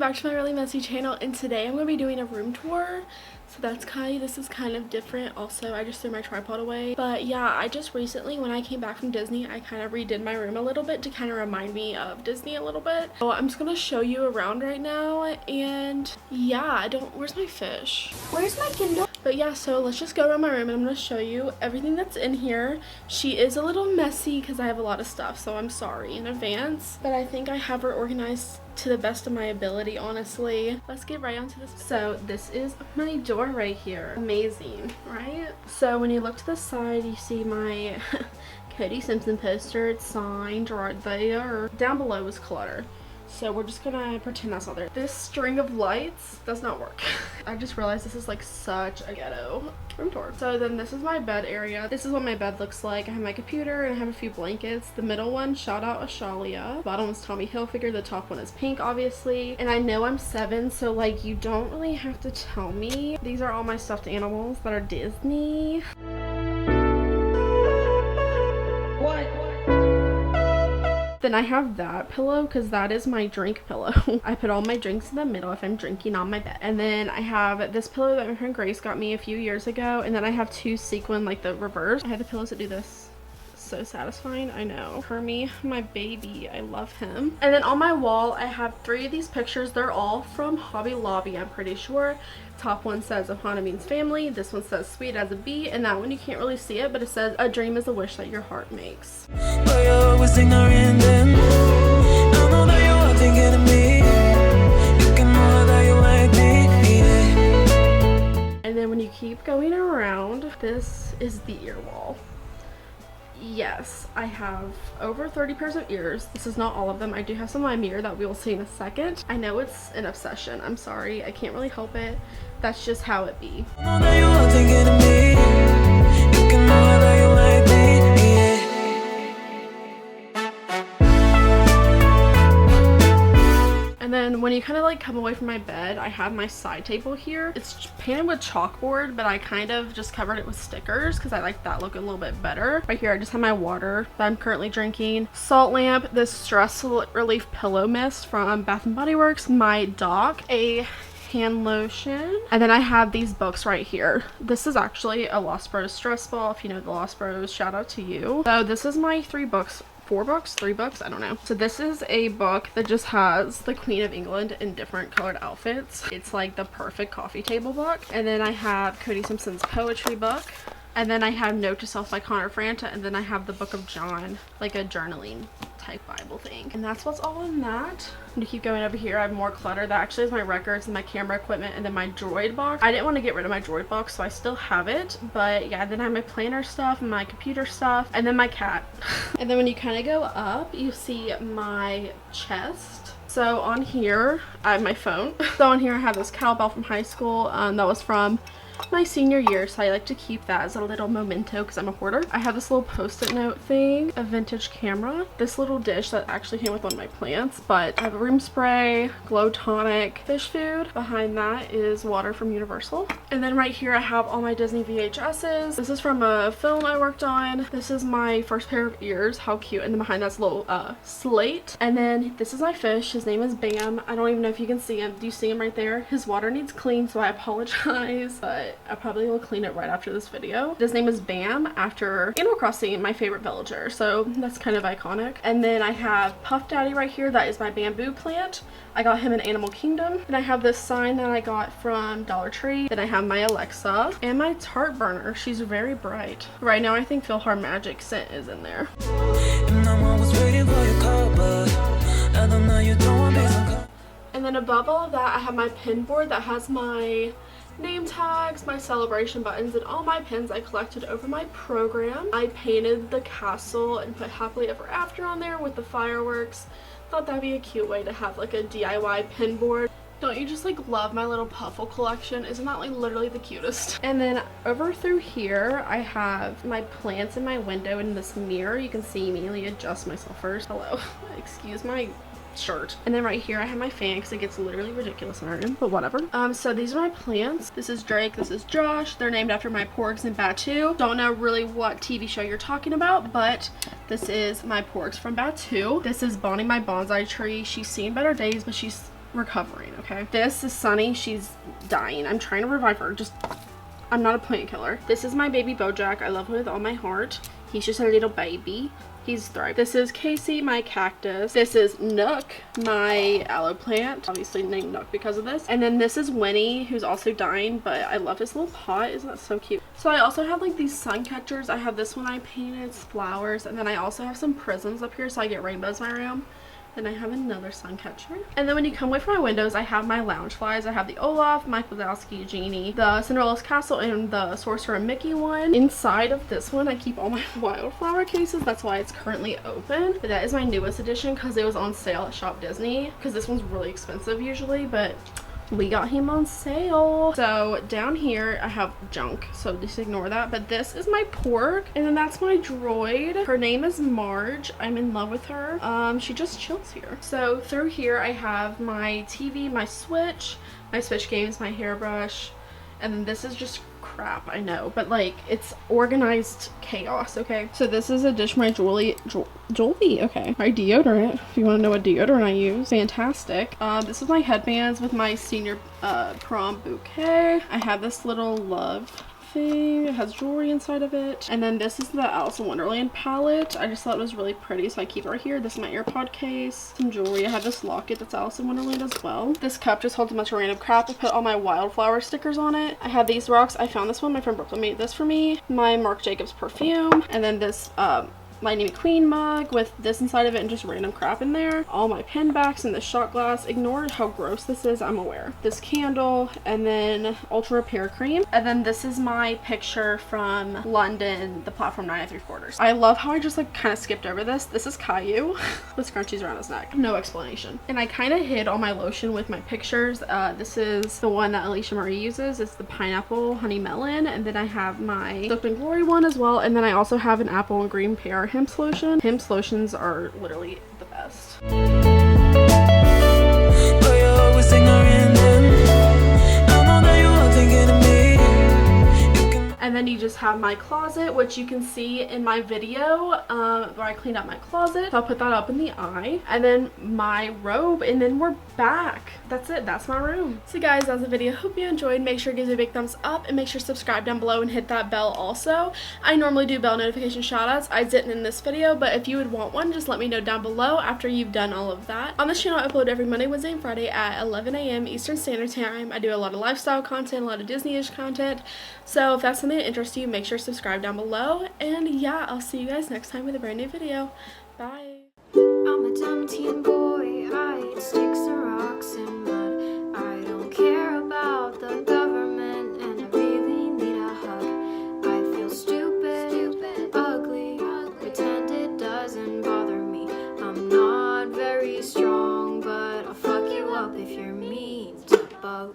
back to my really messy channel, and today I'm going to be doing a room tour. So this is kind of different. Also, I just threw my tripod away. But yeah, I just recently, when I came back from Disney, I kind of redid my room a little bit to kind of remind me of Disney a little bit. So I'm just going to show you around right now. And yeah, where's my fish? Where's my Kindle? But yeah, so let's just go around my room and I'm going to show you everything that's in here. She is a little messy because I have a lot of stuff, so I'm sorry in advance. But I think I have her organized to the best of my ability, honestly. Let's get right onto this. So this is my door right here. Amazing, right? So when you look to the side, you see my Cody Simpson poster. It's signed right there. Down below is clutter, so we're just gonna pretend that's not there. This string of lights does not work. I just realized this is like such a ghetto room tour. So then this is my bed area. This is what my bed looks like. I have my computer and I have a few blankets. The middle one, shout out Ashalia. Bottom is Tommy Hilfiger. The top one is pink, obviously. And I know I'm 7, so like you don't really have to tell me. These are all my stuffed animals that are Disney. Then I have that pillow because that is my drink pillow. I put all my drinks in the middle if I'm drinking on my bed. And then I have this pillow that my friend Grace got me a few years ago. And then I have 2 sequin, like the reverse. I have the pillows that do this. So satisfying. I know. Hermie, my baby, I love him. And then on my wall I have 3 of these pictures. They're all from Hobby Lobby, I'm pretty sure. Top one says Ohana means family. This one says sweet as a bee, and that one you can't really see it, but it says a dream is a wish that your heart makes. And then when you keep going around, this is the ear wall. Yes, I have over 30 pairs of ears. This is not all of them. I do have some in my mirror that we will see in a second. I know it's an obsession. I'm sorry. I can't really help it. That's just how it be. And then when you kind of like come away from my bed, I have my side table here. It's painted with chalkboard, but I kind of just covered it with stickers because I like that look a little bit better. Right here, I just have my water that I'm currently drinking. Salt lamp, this stress relief pillow mist from Bath & Body Works. My dock, a hand lotion. And then I have these books right here. This is actually a Lost Bros stress ball. If you know the Lost Bros, shout out to you. So this is my 3 books. 3 books, I don't know. So this is a book that just has the Queen of England in different colored outfits. It's like the perfect coffee table book. And then I have Cody Simpson's poetry book. And then I have Note to Self by Connor Franta. And then I have the Book of John, like a journaling type Bible thing. And that's what's all in that. And to keep going over here, I have more clutter. That actually is my records and my camera equipment, and then my droid box. I didn't want to get rid of my droid box, so I still have it. But yeah, then I have my planner stuff and my computer stuff, and then my cat. And then when you kind of go up, you see my chest. So on here, I have my phone. So on here, I have this cowbell from high school. That was from my senior year, so I like to keep that as a little memento because I'm a hoarder. I have this little post-it note thing, a vintage camera, this little dish that actually came with one of my plants, but I have a room spray, glow tonic, fish food. Behind that is water from Universal. And then right here I have all my Disney VHSs. This is from a film I worked on. This is my first pair of ears. How cute. And then behind that's a little slate. And then this is my fish. His name is Bam. I don't even know if you can see him. Do you see him right there? His water needs clean, so I apologize, but I probably will clean it right after this video. His name is Bam, after Animal Crossing, my favorite villager, so that's kind of iconic. And then I have Puff Daddy right here. That is my bamboo plant. I got him in Animal Kingdom. And I have this sign that I got from Dollar Tree. Then I have my Alexa and my Tart burner. She's very bright. Right now I think Philhar Magic scent is in there. And then above all of that, I have my pin board that has my name tags, my celebration buttons, and all my pins I collected over my program. I painted the castle and put happily ever after on there with the fireworks. Thought that'd be a cute way to have like a DIY pin board. Don't you just like love my little Puffle collection? Isn't that like literally the cutest? And then over through here I have my plants in my window in this mirror. You can see Emilee adjust myself first. Hello. Excuse my shirt. And then right here I have my fan because it gets literally ridiculous in our room, but whatever. So these are my plants. This is Drake, this is Josh. They're named after my porgs in Batu. Don't know really what TV show you're talking about, but this is my porgs from Batu. This is Bonnie, my bonsai tree. She's seen better days, but she's recovering, okay? This is Sunny. She's dying. I'm trying to revive her. I'm not a plant killer. This is my baby Bojack. I love him with all my heart. He's just a little baby. He's thriving. This is Casey, my cactus. This is Nook, my aloe plant. Obviously named Nook because of this. And then this is Winnie, who's also dying, but I love his little pot. Isn't that so cute? So I also have like these sun catchers. I have this one I painted. It's flowers. And then I also have some prisms up here so I get rainbows in my room. Then I have another sun catcher. And then when you come away from my windows, I have my Loungeflys. I have the Olaf, Mike Wazowski, Genie, the Cinderella's Castle, and the Sorcerer Mickey one. Inside of this one, I keep all my wildflower cases. That's why it's currently open. But that is my newest edition because it was on sale at Shop Disney. Because this one's really expensive usually, but we got him on sale. So down here I have junk, so just ignore that. But this is my pork, and then that's my droid. Her name is Marge. I'm in love with her. She just chills here. So through here I have my TV, my Switch games, my hairbrush, and then this is just crap, I know, but like it's organized chaos. Okay, so this is a dish, my Jolie, okay, my deodorant, if you want to know what deodorant I use. Fantastic. This is my headbands with my senior prom bouquet. I have this little love thing. It has jewelry inside of it. And then this is the Alice in Wonderland palette. I just thought it was really pretty, so I keep it right here. This is my AirPod case, some jewelry. I have this locket that's Alice in Wonderland as well. This cup just holds a bunch of random crap. I put all my wildflower stickers on it. I have these rocks. I found this one. My friend Brooklyn made this for me. My Marc Jacobs perfume. And then this Lightning McQueen mug with this inside of it and just random crap in there. All my pen backs and this shot glass. Ignore how gross this is, I'm aware. This candle, and then Ultra Repair Cream. And then this is my picture from London, the platform 9 3/4. I love how I just like kind of skipped over this. This is Caillou with scrunchies around his neck. No explanation. And I kind of hid all my lotion with my pictures. This is the one that Alicia Marie uses. It's the pineapple honey melon. And then I have my Soap and Glory one as well. And then I also have an apple and green pear hemp lotion. Hemp lotions are literally the best. And then you just have my closet, which you can see in my video where I cleaned out my closet. So I'll put that up in the eye. And then my robe, and then we're back. That's it. That's my room. So guys, that's the video. Hope you enjoyed. Make sure to give it a big thumbs up and make sure to subscribe down below and hit that bell also. I normally do bell notification shoutouts. I didn't in this video, but if you would want one, just let me know down below after you've done all of that. On this channel, I upload every Monday, Wednesday, and Friday at 11 a.m. Eastern Standard Time. I do a lot of lifestyle content, a lot of Disney-ish content. So if that's something that interests you, make sure to subscribe down below. And yeah, I'll see you guys next time with a brand new video. Bye. I'm a dumb teen boy. I eat sticks and rocks and mud. I don't care about the government, and I really need a hug. I feel stupid, ugly. Pretend it doesn't bother me. I'm not very strong, but I'll fuck you up if you're mean to bug.